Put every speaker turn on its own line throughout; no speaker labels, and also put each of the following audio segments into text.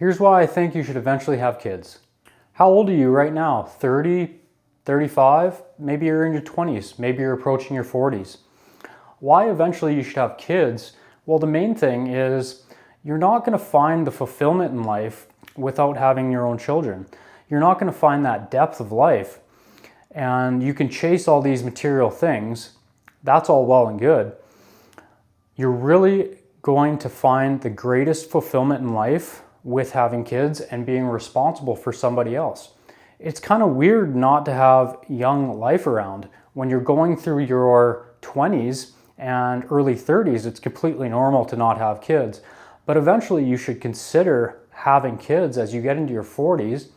Here's why I think you should eventually have kids. How old are you right now? 30, 35? Maybe you're in your 20s. Maybe you're approaching your 40s. Why eventually you should have kids? Well, the main thing is you're not going to find the fulfillment in life without having your own children. You're not going to find that depth of life. And you can chase all these material things. That's all well and good. You're really going to find the greatest fulfillment in life with having kids and being responsible for somebody else. It's kind of weird not to have young life around. When you're going through your 20s and early 30s, it's completely normal to not have kids. But eventually you should consider having kids as you get into your 40s.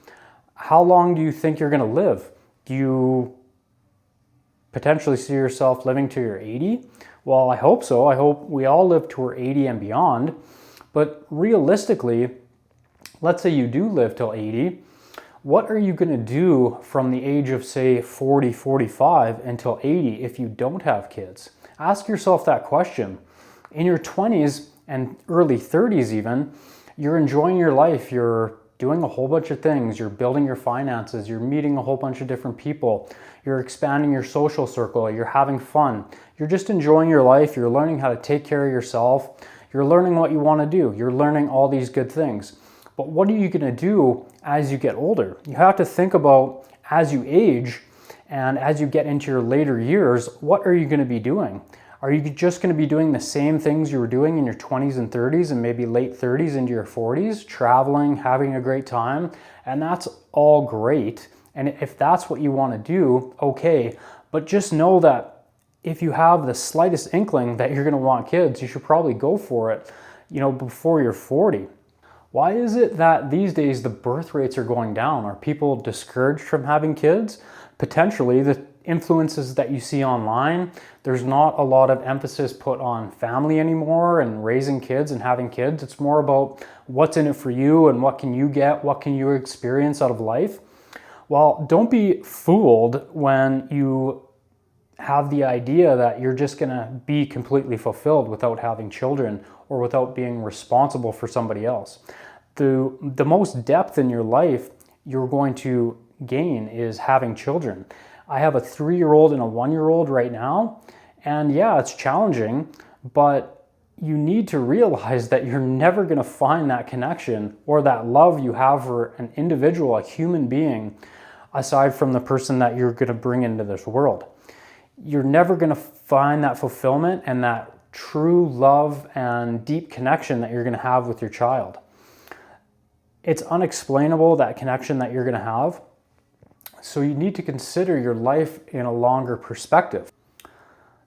How long do you think you're going to live? Do you potentially see yourself living to your 80? Well, I hope so. I hope we all live to our 80 and beyond. But realistically, let's say you do live till 80. What are you going to do from the age of, say, 40, 45 until 80 if you don't have kids? Ask yourself that question. In your 20s and early 30s even, you're enjoying your life. You're doing a whole bunch of things. You're building your finances. You're meeting a whole bunch of different people. You're expanding your social circle. You're having fun. You're just enjoying your life. You're learning how to take care of yourself. You're learning what you want to do. You're learning all these good things. But what are you going to do as you get older? You have to think about as you age and as you get into your later years, what are you going to be doing? Are you just going to be doing the same things you were doing in your 20s and 30s and maybe late 30s into your 40s, traveling, having a great time? And that's all great. And if that's what you want to do, okay. But just know that if you have the slightest inkling that you're going to want kids, you should probably go for it, before you're 40. Why is it that these days the birth rates are going down? Are people discouraged from having kids? Potentially, the influences that you see online, there's not a lot of emphasis put on family anymore and raising kids and having kids. It's more about what's in it for you and what can you get, what can you experience out of life. Well, don't be fooled when you have the idea that you're just going to be completely fulfilled without having children or without being responsible for somebody else. The most depth in your life you're going to gain is having children. I have a 3-year-old and a 1-year-old right now, and yeah, it's challenging, but you need to realize that you're never going to find that connection or that love you have for an individual, a human being, aside from the person that you're going to bring into this world. You're never going to find that fulfillment and that true love and deep connection that you're going to have with your child. It's unexplainable, that connection that you're going to have. So you need to consider your life in a longer perspective.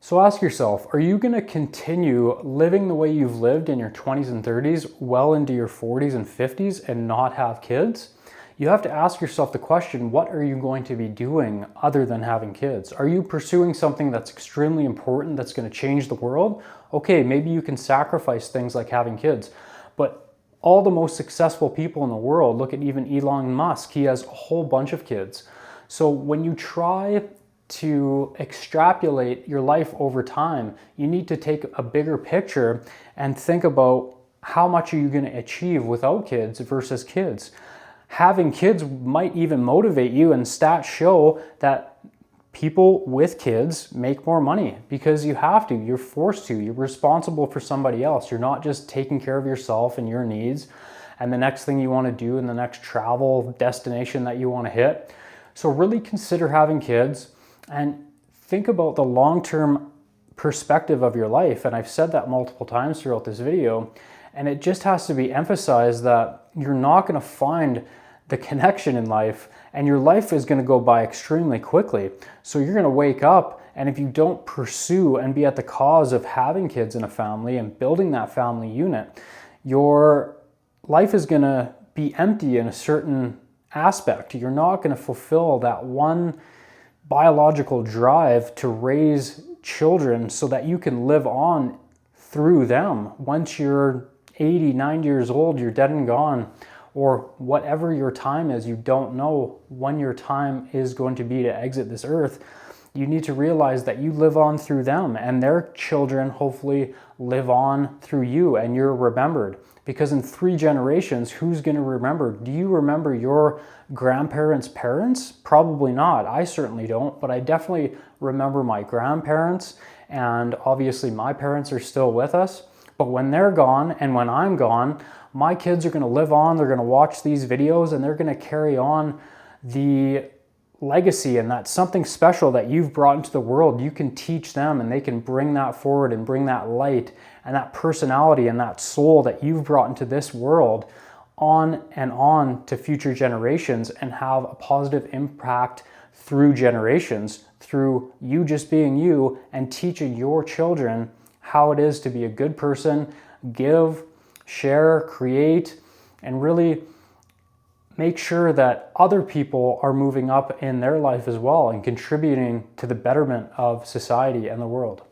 So ask yourself, are you going to continue living the way you've lived in your 20s and 30s well into your 40s and 50s and not have kids? You have to ask yourself the question, what are you going to be doing other than having kids? Are you pursuing something that's extremely important, that's going to change the world? Okay, maybe you can sacrifice things like having kids. But all the most successful people in the world, look at even Elon Musk, he has a whole bunch of kids. So when you try to extrapolate your life over time, you need to take a bigger picture and think about how much are you going to achieve without kids versus kids. Having kids might even motivate you, and stats show that people with kids make more money because you have to, you're forced to, you're responsible for somebody else. You're not just taking care of yourself and your needs and the next thing you want to do in the next travel destination that you want to hit. So really consider having kids and think about the long-term perspective of your life. And I've said that multiple times throughout this video, and it just has to be emphasized that you're not going to find the connection in life, and your life is going to go by extremely quickly. So you're going to wake up, and if you don't pursue and be at the cause of having kids in a family and building that family unit, your life is going to be empty in a certain aspect. You're not going to fulfill that one biological drive to raise children so that you can live on through them. Once you're 80, 90 years old, you're dead and gone, or whatever your time is, you don't know when your time is going to be to exit this earth. You need to realize that you live on through them, and their children hopefully live on through you, and you're remembered. Because in 3 generations, who's going to remember? Do you remember your grandparents' parents? Probably not. I certainly don't, but I definitely remember my grandparents, and obviously my parents are still with us. But when they're gone and when I'm gone, my kids are going to live on, they're going to watch these videos, and they're going to carry on the legacy, and that's something special that you've brought into the world. You can teach them, and they can bring that forward and bring that light and that personality and that soul that you've brought into this world on and on to future generations, and have a positive impact through generations, through you just being you and teaching your children how it is to be a good person, give, share, create, and really make sure that other people are moving up in their life as well and contributing to the betterment of society and the world.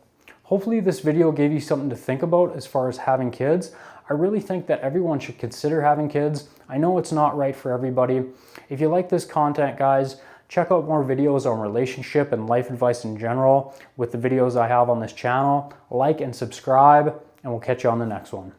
Hopefully this video gave you something to think about as far as having kids. I really think that everyone should consider having kids. I know it's not right for everybody. If you like this content, guys, check out more videos on relationship and life advice in general with the videos I have on this channel. Like and subscribe, and we'll catch you on the next one.